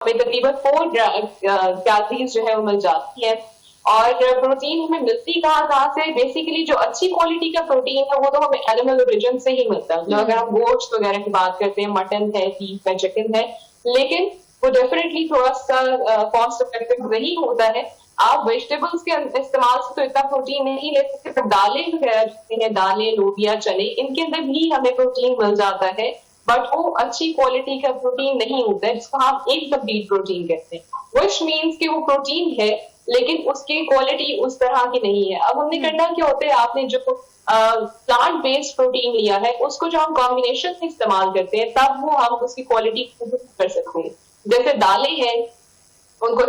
हमें तकरीबन 4 कैलोरीज जो है वो मिल जाती है। और प्रोटीन हमें मिलती कहाँ से, बेसिकली जो अच्छी क्वालिटी का प्रोटीन है वो तो हमें एनिमल ओरिजिन से ही मिलता है। अगर हम गोश्त वगैरह की बात करते हैं, मटन है, बीफ है, चिकन है, लेकिन वो डेफिनेटली थोड़ा सा कॉस्ट इफेक्टिव नहीं होता है। आप वेजिटेबल्स के इस्तेमाल से तो इतना प्रोटीन नहीं ले सकते, दालें वगैरह हैं, दालें, लोबिया, चने, इनके अंदर भी हमें प्रोटीन मिल जाता है, बट वो अच्छी क्वालिटी का प्रोटीन नहीं होता है, जिसको हम इनकम्प्लीट प्रोटीन कहते हैं। विच मीन्स कि वो प्रोटीन है लेकिन उसकी क्वालिटी उस तरह की नहीं है। अब हमने करना क्या होता है, आपने जो प्लांट बेस्ड प्रोटीन लिया है उसको जो हम कॉम्बिनेशन में इस्तेमाल करते हैं तब वो हम उसकी क्वालिटी कर सकते हैं। जैसे दालें हैं, उनको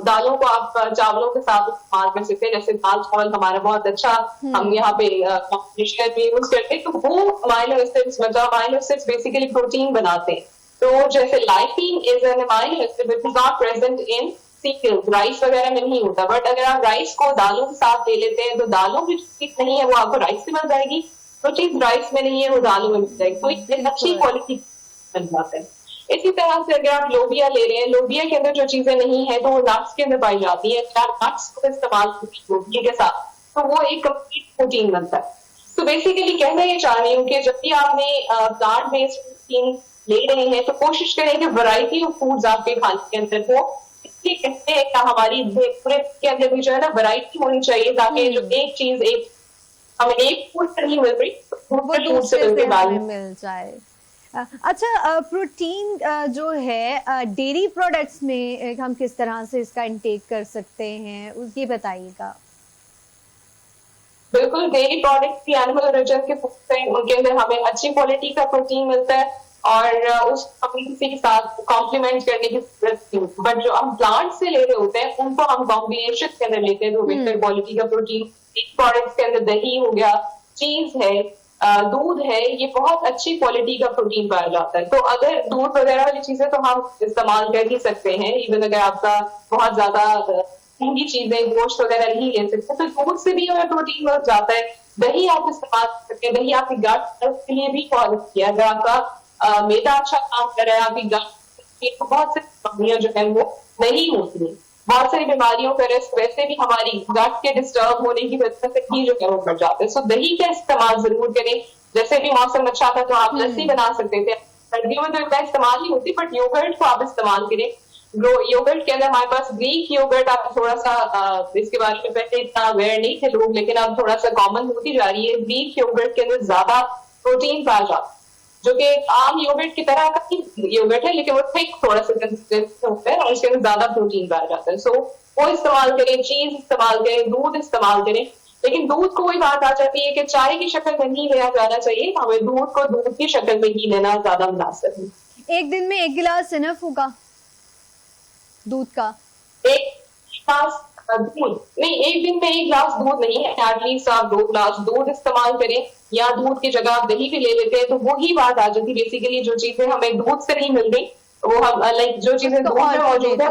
दालों को आप चावलों के साथ इस्तेमाल कर सकते हैं, जैसे दाल चावल हमारा बहुत अच्छा हम यहाँ पे कॉम्बिनेशन में यूज करते हैं, तो वो अमाइनो एसिड्स, मतलब अमाइनो एसिड्स बेसिकली प्रोटीन बनाते हैं। तो जैसे lysine is an amino acid which is not present in cereals, rice वगैरह में नहीं होता, बट अगर आप राइस को दालों के साथ ले लेते हैं तो दालों की चीज नहीं है वो आपको राइस से मिल जाएगी, जो चीज राइस में नहीं है वो दालों में मिल जाएगी, तो एक अच्छी क्वालिटी बन जाता है। इसी तरह से अगर आप लोबिया ले रहे हैं, लोबिया के अंदर जो चीजें नहीं है तो वो नट्स के अंदर पाई जाती है, नट्स को इस्तेमाल लोबिया के साथ, तो वो एक कंप्लीट प्रोटीन बनता है। तो बेसिकली कहना ये चाह रही हूँ कि जब भी आपने प्लांट बेस्ड प्रोटीन ले रहे हैं तो कोशिश करें कि वैरायटी ऑफ फूड्स आपके खाने के अंदर हो। इसलिए कहते हैं कि हमारी पूरे के अंदर भी जो है ना वैरायटी होनी चाहिए, ताकि जो एक चीज हमें एक फूड से नहीं मिल रही, फूड से मिल जाए। अच्छा, प्रोटीन जो है डेयरी प्रोडक्ट्स में हम किस तरह से इसका इंटेक कर सकते हैं, ये बताइएगा। बिल्कुल, डेयरी प्रोडक्ट्स की एनिमल ओरिजिन के फूड्स हैं, उनके अंदर हमें अच्छी क्वालिटी का प्रोटीन मिलता है और उस हमें किसी के साथ कॉम्प्लीमेंट करने की जरूरत नहीं होती। बट जो हम प्लांट से ले रहे होते हैं उनको हम कॉम्बिनेशन के अंदर लेते हैं तो बेहतर क्वालिटी का प्रोटीन। प्रोडक्ट्स के अंदर दही हो गया, चीज है, दूध है, ये बहुत अच्छी क्वालिटी का प्रोटीन पाया जाता है। तो अगर दूध वगैरह वाली चीजें तो हम इस्तेमाल कर ही सकते हैं, इवन अगर आपका बहुत ज्यादा महंगी चीजें गोश्त वगैरह नहीं ले सकते तो दूध से भी हमें प्रोटीन मिल जाता है। दही आप इस्तेमाल कर सकते हैं, दही आपकी गट हेल्थ के लिए भी बहुत अच्छी है। अगर आपका मैदा अच्छा काम कर रहा है, आपकी गट तो बहुत सारी बीमारियां जो है वो नहीं होती है। बहुत सारी बीमारियों का रिस्क वैसे भी हमारी गट के डिस्टर्ब होने की वजह से ही जो है वो बढ़ जाते हैं। सो दही का इस्तेमाल जरूर करें। जैसे भी मौसम अच्छा था तो आप लस्सी बना सकते थे, सर्दियों में तो इतना इस्तेमाल नहीं होती, बट योगर्ट को आप इस्तेमाल करें। योगर्ट के अंदर हमारे पास ग्रीक योगर्ट, आप थोड़ा सा इसके बारे में पहले इतना अवेयर नहीं थे लोग, लेकिन अब थोड़ा सा कॉमन होती जा रही है। ग्रीक योगर्ट के अंदर ज्यादा प्रोटीन पाया जाता है, जो कि आम योगर्ट की तरह का ही योगर्ट है, लेकिन वो थिक थोड़ा सा कंसिस्टेंसी होता है और उसके अंदर ज्यादा प्रोटीन पाया जाता है। सो वो इस्तेमाल करें, चीज इस्तेमाल करें, दूध इस्तेमाल करें। लेकिन दूध को वही बात आ जाती है कि चाय की शक्ल में नहीं लिया जाना चाहिए, हमें दूध को दूध की शक्ल में ही लेना ज्यादा मुनासिब है। एक दिन में 1 गिलास इनफ होगा दूध का? 1 गिलास दूध नहीं, एक दिन में 1 गिलास दूध नहीं है, एटलीस्ट आप 2 गिलास दूध इस्तेमाल करें, या दूध की जगह आप दही भी ले लेते हैं तो वही बात आ जाती है। बेसिकली जो चीजें हमें दूध से नहीं मिल रही वो हम लाइक जो चीजें दूध में मौजूद है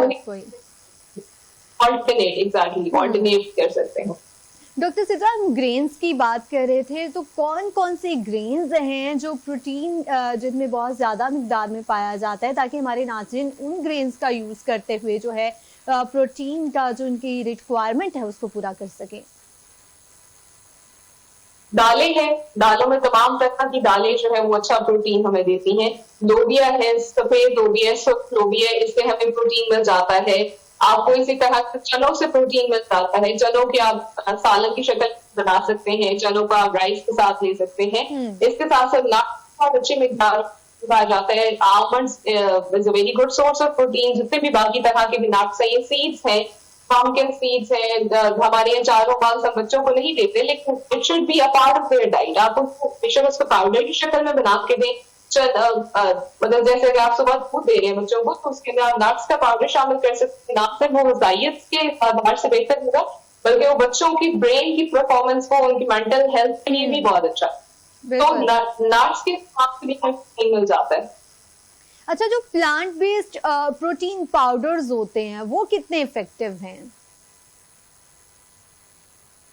ऑल्टरनेट, एग्जैक्टली ऑल्टरनेट कर सकते हैं। डॉक्टर सिद्रा, हम ग्रेन्स की बात कर रहे थे, तो कौन कौन से ग्रेन्स हैं जो प्रोटीन जिनमें बहुत ज़्यादा मिकदार में पाया जाता है, ताकि हमारे नाज़रीन उन ग्रेन्स का यूज़ करते हुए जो है प्रोटीन का जो उनकी रिक्वायरमेंट है उसको पूरा कर सकें? दालें हैं, दालों में तमाम तरह की दालें जो है वो अच्छा प्रोटीन हमें देती हैं। लोबिया है, सफेद लोबिया, सुर्ख लोबिया, इससे हमें प्रोटीन मिल जाता है। आपको इसी तरह से चनों से प्रोटीन मिल जाता है, चनों के आप सालन की शक्ल बना सकते हैं, चनों को आप राइस के साथ ले सकते हैं। इसके साथ साथ नट्स बहुत अच्छी मिकदार पाया जाता है। Almonds is a very good source of protein. जितने भी बाकी तरह के भी नट्स हैं, ये सीड्स हैं, पम्पकिन सीड्स हैं, हमारे यहाँ चारों बाल सब बच्चों को नहीं देते, लेकिन it should be a part of their diet. आप उसको बेशक उसको पाउडर की शक्ल में बना के दें, मतलब जैसे अगर आप सुबह दूध दे रहे हैं बच्चों को तो उसके अंदर आप नट्स का पाउडर शामिल कर सकते हैं। ना सिर्फ वो ग़िज़ाइयत के बाहर से बेहतर होगा, बल्कि वो बच्चों की ब्रेन की परफॉर्मेंस को, उनकी मेंटल हेल्थ के लिए भी बहुत अच्छा है। तो नट्स के साथ भी हमें मिल जाता है। अच्छा, जो प्लांट बेस्ड प्रोटीन पाउडर्स होते हैं वो कितने इफेक्टिव हैं?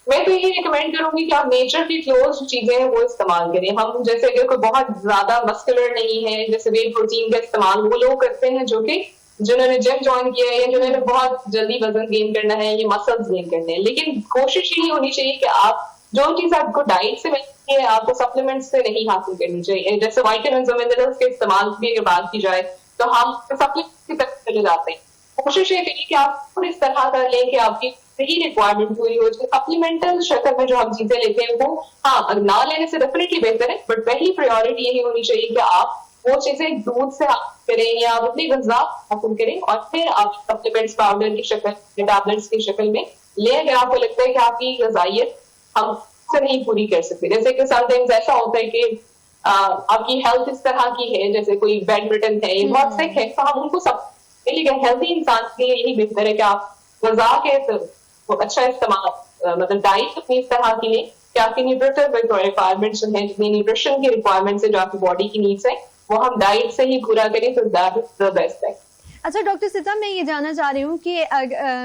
मैं तो ये रिकमेंड करूंगी कि आप नेचर की क्लोज चीजें हैं वो इस्तेमाल करें। हम जैसे अगर कोई बहुत ज्यादा मस्कुलर नहीं है, जैसे वे प्रोटीन का इस्तेमाल वो लोग करते हैं जो कि जिन्होंने जिम ज्वाइन किया है या जिन्होंने बहुत जल्दी वजन गेन करना है, ये मसल्स गेन करने हैं। लेकिन कोशिश यही होनी चाहिए कि आप जो चीज आपको डाइट से मिलती है आपको सप्लीमेंट्स से नहीं हासिल करनी चाहिए। जैसे वाइटामिन और मिनरल्स के इस्तेमाल की अगर बात की जाए तो हम सप्लीमेंट्स की तरफ चले जाते हैं। कोशिश ये करिए कि आप खुद इस तरह कर लें कि आपकी सही रिक्वायरमेंट पूरी हो जाए। सप्लीमेंटल शक्ल में जो हम चीजें लेते हैं वो हाँ ना लेने से डेफिनेटली बेहतर है, बट पहली प्रायोरिटी यही होनी चाहिए कि आप वो चीजें दूध से हासिल करें या अपनी गज़ा हासिल करें और फिर आप सप्लीमेंट्स पाउडर की शक्ल में, टैबलेट्स की शक्ल में ले। अगर आपको लगता है कि आपकी गज़ाइयत हम से नहीं पूरी कर सकते, जैसे कि समटाइम्स ऐसा होता है कि आपकी हेल्थ इस तरह की है, जैसे कोई बेड रिटन है, ये बहुत सिक है, तो हम उनको सब हेल्थी इंसान के लिए यही बेहतर है कि आप गज़ा के तो अच्छा इस्तेमाल मतलब डाइट अपनी इस तरह की लें कि आपकी न्यूट्रिटिव रिक्वायरमेंट्स जो है, जितनी न्यूट्रिशन की रिक्वायरमेंट्स है, जो आपकी बॉडी की नीड्स है, वो हम डाइट से ही पूरा करें तो दैट इज द बेस्ट है। अच्छा डॉक्टर सिता, मैं ये जानना चाह रही हूँ कि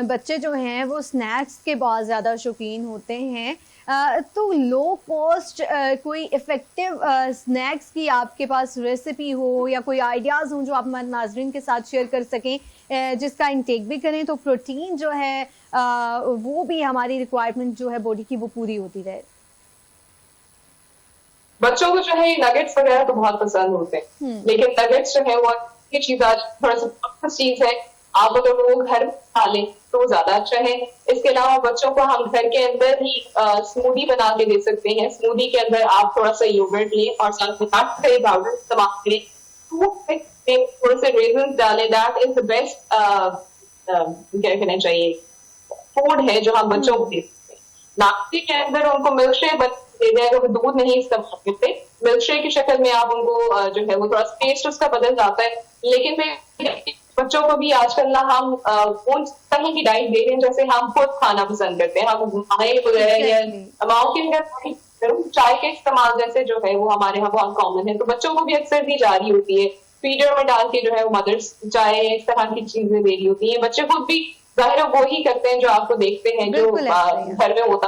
बच्चे जो हैं वो स्नैक्स के बहुत ज़्यादा शौकीन होते हैं, तो लो कॉस्ट कोई इफ़ेक्टिव स्नैक्स की आपके पास रेसिपी हो या कोई आइडियाज़ हो जो आप हमारे नाज़रीन के साथ शेयर कर सकें, जिसका इंटेक भी करें तो प्रोटीन जो है वो भी हमारी रिक्वायरमेंट जो है बॉडी की वो पूरी होती रहे। बच्चों को जो है नगेट्स वगैरह तो बहुत पसंद होते हैं, लेकिन नगेट्स जो है वो चीज आज थोड़ा सा चीज है, आप अगर वो घर में खा लें तो ज्यादा अच्छा है। इसके अलावा बच्चों को हम घर के अंदर ही स्मूदी बना के दे सकते हैं। स्मूदी के अंदर आप थोड़ा सा योगर्ट लें और साथ में पाउडर इस्तेमाल करें, थोड़े से रेजन डालें। दैट इज द बेस्ट क्या कहना चाहिए फूड है जो हम बच्चों को दे सकते हैं। नाश्ते के अंदर उनको मिल्क शेक दे दें, अगर वो दूध नहीं इस्तेमाल करते, मिल्क शेक की शक्ल में आप उनको जो है वो थोड़ा टेस्ट उसका बदल जाता है। लेकिन मैं बच्चों को भी आजकल ना हम उन तरह की डाइट दे रहे हैं जैसे हम खुद खाना पसंद करते हैं। हम माए वगैरह या माओ के अंदर चाय के इस्तेमाल जैसे जो है वो हमारे यहाँ बहुत कॉमन है, तो बच्चों को भी अक्सर दी जा रही होती है। फीडर में डाल के जो है वो मदर्स चाय इस तरह की चीजें दे रही होती है। बच्चे खुद भी जाहिर वो ही करते हैं जो आपको देखते हैं जो घर में होता,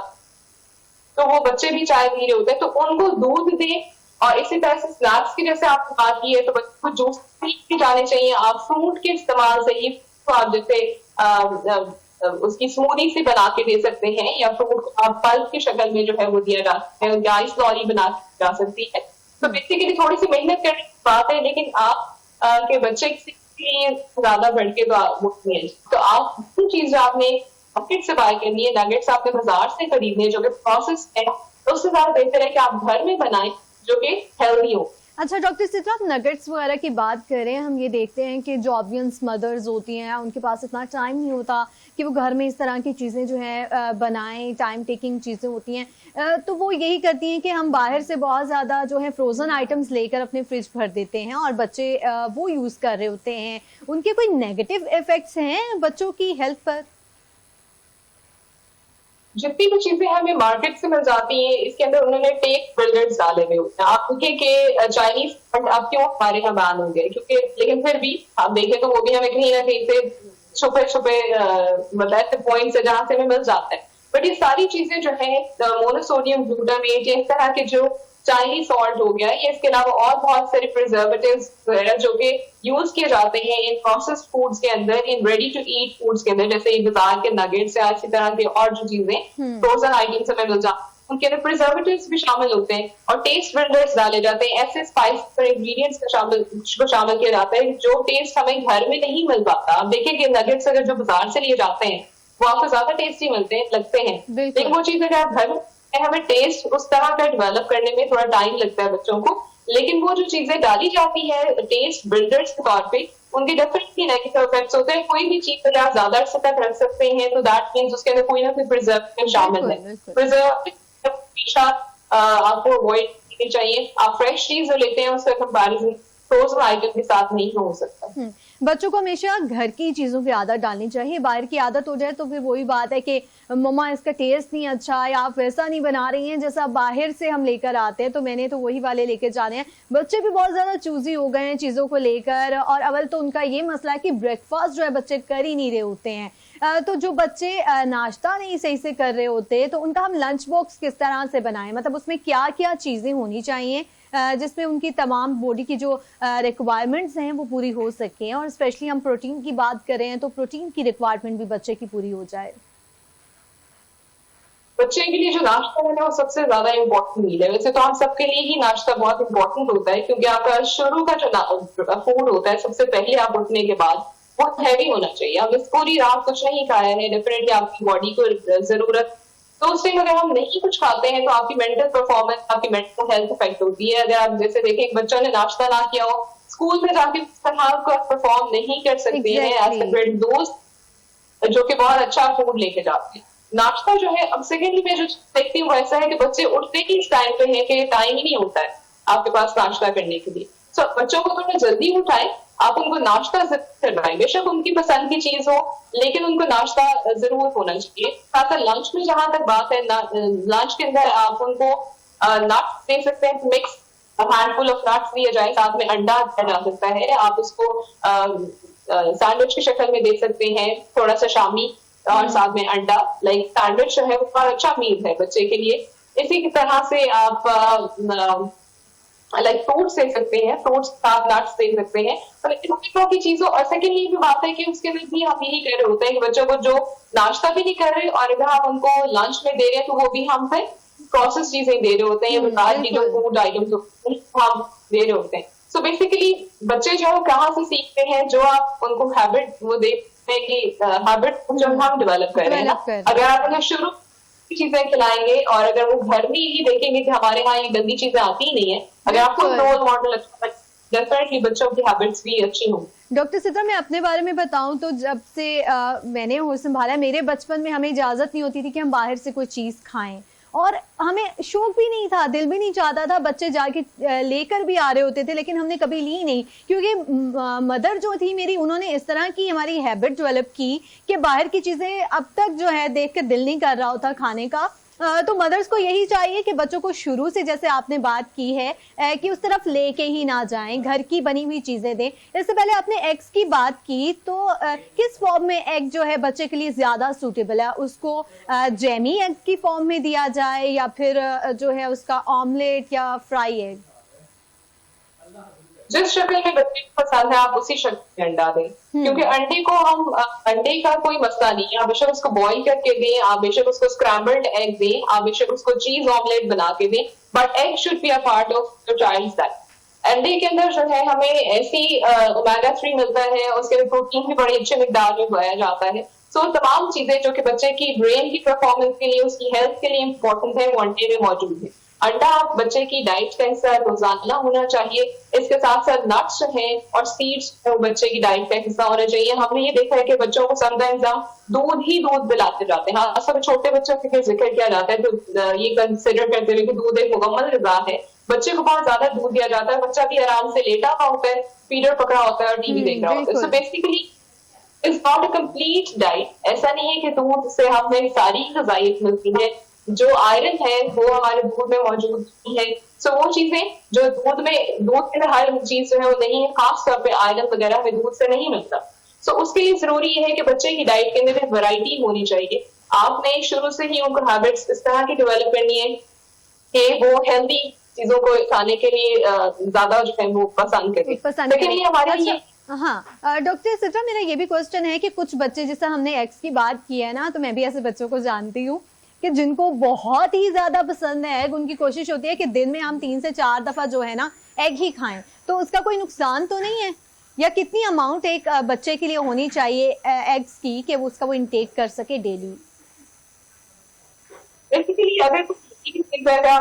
तो वो बच्चे भी चाय पी रहे होते हैं, तो उनको दूध दें। और इसी तरह से स्नैक्स की जैसे आपने बात की है तो बच्चों को जूस भी जाने चाहिए। आप फ्रूट के इस्तेमाल से ही तो आप जैसे उसकी स्मूदी से बना के दे सकते हैं, या फ्रूट को आप पल्प की शक्ल में जो है वो दिया जा सकता है, या आइस लॉरी बना जा सकती है। तो बेसिकली थोड़ी सी मेहनत करने की बात है, लेकिन आप के बच्चे के लिए ज्यादा बढ़ के तो आप जो चीज आपने मार्केट से बाय करनी है, नगेट्स आपने बाजार से खरीदने जो कि प्रोसेस है, तो उससे ज्यादा बेहतर है कि आप घर में बनाएं जो कि हेल्दी हो। अच्छा डॉक्टर सित्रा, नगेट्स वगैरह की बात करें, हम ये देखते हैं कि जो ऑब्वियस मदर्स होती हैं उनके पास इतना टाइम नहीं होता कि वो घर में इस तरह की चीज़ें जो है बनाएं, टाइम टेकिंग चीज़ें होती हैं, तो वो यही करती हैं कि हम बाहर से बहुत ज़्यादा जो है फ्रोज़न आइटम्स लेकर अपने फ्रिज भर देते हैं और बच्चे वो यूज़ कर रहे होते हैं। उनके कोई नेगेटिव इफेक्ट्स हैं बच्चों की हेल्थ पर? जितनी भी चीजें हमें मार्केट से मिल जाती हैं इसके अंदर उन्होंने टेस्ट बिल्डर्स डाले हुए होते हैं। आप देखें कि चाइनीज फूड अब क्यों हमारे यहाँ बैन हो गए, क्योंकि लेकिन फिर भी आप देखें तो वो भी हमें कहीं ना कहीं से छुपे छुपे मतलब ऐसे पॉइंट्स है जहां से हमें मिल जाता है। बट ये सारी चीजें जो है मोनोसोडियम ग्लूटामेट या इस तरह के जो चाइनीज सॉल्ट हो गया, या इसके अलावा और बहुत सारे प्रिजर्वेटिव्स वगैरह जो कि यूज किए जाते हैं इन प्रोसेस्ड फूड्स के अंदर, in ready to eat foods के अंदर, जैसे बाजार के नगेट्स या इसी तरह के और जो चीजें फ्रोजन आइटम्स हमें मिल जाती हैं, उनके अंदर प्रिजर्वेटिव्स भी शामिल होते हैं और टेस्ट बिल्डर्स डाले जाते हैं। ऐसे स्पाइस और इंग्रेडिएंट्स को शामिल किया जाता है जो टेस्ट हमें घर में नहीं मिल पाता। आप देखिए कि नगेट्स अगर जो बाजार से लिए जाते हैं वो आपको ज्यादा टेस्टी लगते हैं, लेकिन वो चीज अगर आप घर में हमें टेस्ट उस तरह का डेवलप करने में थोड़ा टाइम लगता है बच्चों को। लेकिन वो जो चीजें डाली जाती है टेस्ट बिल्डर्स के तौर पे, उनके डेफिनेटली नेगेटिव इफेक्ट्स होते हैं। कोई भी चीज अगर आप ज्यादा अर्से तक रख सकते हैं तो दैट मींस उसके अंदर कोई ना कोई प्रिजर्वेटिव शामिल है। प्रिजर्वेटिव हमेशा आपको अवॉइड करनी चाहिए। आप फ्रेश चीज जो लेते हैं उसका कंपैरिजन फ्रोजन आइटम के साथ नहीं हो सकता। बच्चों को हमेशा घर की चीज़ों की आदत डालनी चाहिए। बाहर की आदत हो जाए तो फिर वही बात है कि मम्मा इसका टेस्ट नहीं अच्छा, या आप वैसा नहीं बना रही हैं जैसा बाहर से हम लेकर आते हैं, तो मैंने तो वही वाले लेकर जाने हैं। बच्चे भी बहुत ज़्यादा चूजी हो गए हैं चीज़ों को लेकर, और अव्वल तो उनका ये मसला है कि ब्रेकफास्ट जो है बच्चे कर ही नहीं रहे होते हैं। तो जो बच्चे नाश्ता नहीं सही से कर रहे होते तो उनका हम लंच बॉक्स किस तरह से बनाएं, मतलब उसमें क्या क्या चीज़ें होनी चाहिए जिसमें उनकी तमाम बॉडी की जो रिक्वायरमेंट्स हैं वो पूरी हो सकें, और स्पेशली हम प्रोटीन की बात करें तो प्रोटीन की रिक्वायरमेंट भी बच्चे की पूरी हो जाए। बच्चे के लिए जो नाश्ता है ना, वो सबसे ज्यादा इम्पोर्टेंट मील है। वैसे तो हम सबके लिए ही नाश्ता बहुत इम्पोर्टेंट होता है, क्योंकि आपका शुरू का जो फूड होता है सबसे पहले आप उठने के बाद, बहुत हैवी होना चाहिए। अब इस पूरी रात कुछ नहीं खाया है, डेफिनेटली आपकी बॉडी को जरूरत, तो उस टाइम अगर हम नहीं कुछ खाते हैं तो आपकी मेंटल परफॉर्मेंस, आपकी मेंटल हेल्थ इफेक्ट होती है। अगर आप जैसे देखें एक बच्चा ने नाश्ता ना किया हो, स्कूल में जाके उस तरह का परफॉर्म नहीं कर सकते हैं एज कम्पेयर दोस्त जो कि बहुत अच्छा फूड लेके जाते हैं। नाश्ता जो है, अब सेकेंडली मैं जो देखती हूँ वैसा है कि बच्चे उठते ही इस टाइम पे है कि टाइम ही नहीं होता है आपके पास नाश्ता करने के लिए। सो बच्चों को थोड़ा जल्दी उठाएं, आप उनको नाश्ता जरूर करवाएं, बेशक उनकी पसंद की चीज हो लेकिन उनको नाश्ता जरूर होना चाहिए। साथ लंच में जहां तक बात है, लंच के अंदर आप उनको नट्स दे सकते हैं, मिक्स हैंडफुल ऑफ नट्स दिया जाए, साथ में अंडा दिया जा सकता है। आप उसको सैंडविच की शक्ल में दे सकते हैं, थोड़ा सा शामी और साथ में अंडा, लाइक सैंडविच जो है वो बहुत अच्छा मील है बच्चे के लिए। इसी की तरह से आप लाइक फ्रूट्स दे सकते हैं, फ्रूट्स साथ नट्स दे सकते हैं, और इस तरह की चीजों। और सेकेंडली भी बात है कि उसके अंदर भी हम यही कह रहे होते हैं कि बच्चों को जो नाश्ता भी नहीं कर रहे और अगर हम उनको लंच में दे रहे हैं तो वो भी हम फिर प्रोसेस चीजें दे रहे होते हैं, बाहर की जो फूड आइटम्स हम दे रहे होते हैं। सो बेसिकली बच्चे जो है कहाँ से सीखते हैं, जो आप उनको हैबिट वो देखते हैं कि हैबिट जो हम डेवलप कर रहे हैं ना, अगर आप उन्हें शुरू चीजें खिलाएंगे और अगर वो घर में ही देखेंगे कि हमारे यहाँ ये गंदी चीजें आती ही नहीं है, अगर आपको रोल मॉडल अच्छा, डेफिनेटली बच्चों की हैबिट्स भी अच्छी होंगी। डॉक्टर सिद्रा, मैं अपने बारे में बताऊं तो जब से मैंने होश संभाला, मेरे बचपन में हमें इजाजत नहीं होती थी कि हम बाहर से कोई चीज खाएं, और हमें शौक भी नहीं था, दिल भी नहीं चाहता था। बच्चे जाके लेकर भी आ रहे होते थे लेकिन हमने कभी ली नहीं, क्योंकि मदर जो थी मेरी, उन्होंने इस तरह की हमारी हैबिट डेवलप की कि बाहर की चीजें अब तक जो है देख कर दिल नहीं कर रहा होता खाने का। तो मदर्स को यही चाहिए कि बच्चों को शुरू से, जैसे आपने बात की है कि उस तरफ लेके ही ना जाएं, घर की बनी हुई चीजें दें। इससे पहले आपने एग्स की बात की, तो किस फॉर्म में एग जो है बच्चे के लिए ज्यादा सूटेबल है? उसको जैमी एग की फॉर्म में दिया जाए या फिर जो है उसका ऑमलेट या फ्राई एग? जिस शक्ल में बच्चे को पसंद है आप उसी शक्ल में अंडा दें, क्योंकि अंडे को हम, अंडे का कोई मसला नहीं है, आप बेशक उसको बॉईल करके दें, आप बेशक उसको स्क्रैम्बल्ड एग दें, आप बेशक उसको चीज ऑमलेट बना के दें, but egg should be a part of your child's diet. अंडे के अंदर जो है हमें ऐसी ओमेगा 3 मिलता है, उसके प्रोटीन भी बड़ी अच्छे मिकदार में पाया जाता है। सो तमाम चीजें जो कि बच्चे की ब्रेन की परफॉर्मेंस के लिए, उसकी हेल्थ के लिए इंपॉर्टेंट है, वो अंडे में मौजूद है। अंडा आप बच्चे की डाइट का हिस्सा रोजाना होना चाहिए। इसके साथ साथ नट्स जो है और सीड्स बच्चे की डाइट का हिस्सा होना चाहिए। हमने ये देखा है कि बच्चों को समटाइम्स हम दूध ही दूध पिलाते जाते हैं। हाँ, सब छोटे बच्चों के जिक्र किया जाता है तो ये कंसिडर करते हुए कि दूध एक मुकम्मल ग़िज़ा है। बच्चे को बहुत ज्यादा दूध दिया जाता है, बच्चा भी आराम से लेटा हुआ होता है, फीडर पकड़ा होता है और टीवी देख रहा होता है। So basically it's not a complete diet. ऐसा नहीं है कि दूध से हमें सारी ग़िज़ाइयत मिलती है, जो आयरन है वो हमारे दूध में मौजूद है। सो वो चीजें जो दूध के अंदर हर चीज जो है वो नहीं है, खास तौर पे आयरन वगैरह हमें दूध से नहीं मिलता। सो उसके लिए जरूरी ये है कि बच्चे की डाइट के अंदर वैरायटी होनी चाहिए। आपने शुरू से ही उनको हैबिट्स इस तरह की डेवलप करनी है कि वो हेल्दी चीजों को खाने के लिए ज्यादा जो है वो पसंद करें। लेकिन हमारे लिए हाँ डॉक्टर सिद्रा, मेरा ये भी क्वेश्चन है कि कुछ बच्चे, जैसे हमने एग्स की बात की है ना, तो मैं भी ऐसे बच्चों को जानती हूँ कि जिनको बहुत ही ज्यादा पसंद है एग, उनकी कोशिश होती है कि दिन में हम 3 से 4 दफा जो है ना एग ही खाएं। तो उसका कोई नुकसान तो नहीं है? या कितनी अमाउंट एक बच्चे के लिए होनी चाहिए एग्स की कि वो उसका वो इंटेक कर सके डेली? बेसिकली अगर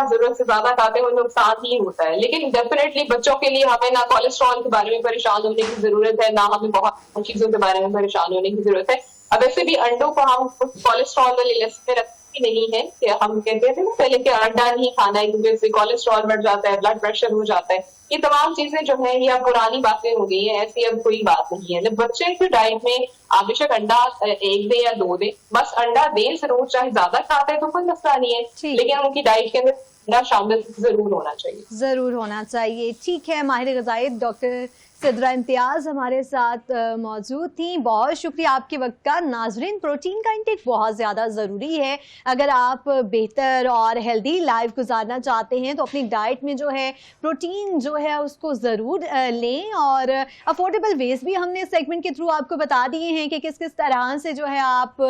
जरूरत से ज्यादा खाते हैं वो नुकसान ही होता है, लेकिन डेफिनेटली बच्चों के लिए हमें ना कोलेस्ट्रॉल के बारे में परेशान होने की जरूरत है, ना हमें बहुत चीजों के बारे में परेशान होने की जरूरत है। अब वैसे भी अंडों को हम कोलेस्ट्रॉल वाली लिस्ट में रखते नहीं है कि हम कहते थे ना पहले कि अंडा नहीं खाना है क्योंकि इससे कोलेस्ट्रॉल बढ़ जाता है, ब्लड प्रेशर हो जाता है। ये तमाम चीजें जो है ये अब पुरानी बातें हो गई हैं, ऐसी अब कोई बात नहीं है। बच्चे की डाइट में आप बेशक अंडा 1 दे या 2 दे, बस अंडा दे जरूर, चाहे ज्यादा खाता है तो कोई मसला नहीं है, लेकिन उनकी डाइट के अंदर शामिल जरूर होना चाहिए। जरूर होना चाहिए। ठीक है, माहिर ग़िज़ायत डॉक्टर सिद्रा इम्तियाज हमारे साथ मौजूद थी। बहुत शुक्रिया आपके वक्त का। नाजरीन, प्रोटीन का इंटेक बहुत ज़्यादा ज़रूरी है। अगर आप बेहतर और हेल्दी लाइफ गुजारना चाहते हैं तो अपनी डाइट में जो है प्रोटीन जो है उसको ज़रूर लें। और अफोर्डेबल वेज भी हमने सेगमेंट के थ्रू आपको बता दिए हैं कि किस किस तरह से जो है आप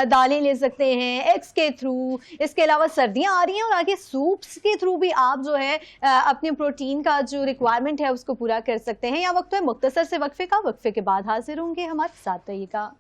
दालें ले सकते हैं एग्स के थ्रू। इसके अलावा सर्दियाँ आ रही हैं और आगे सूप्स के थ्रू भी आप जो है अपने प्रोटीन का जो रिक्वायरमेंट है उसको पूरा कर सकते हैं। या वक्त है मुख्तसर से वक्फे का, वक्फे के बाद हाजिर होंगे, हमारे साथ रहिएगा।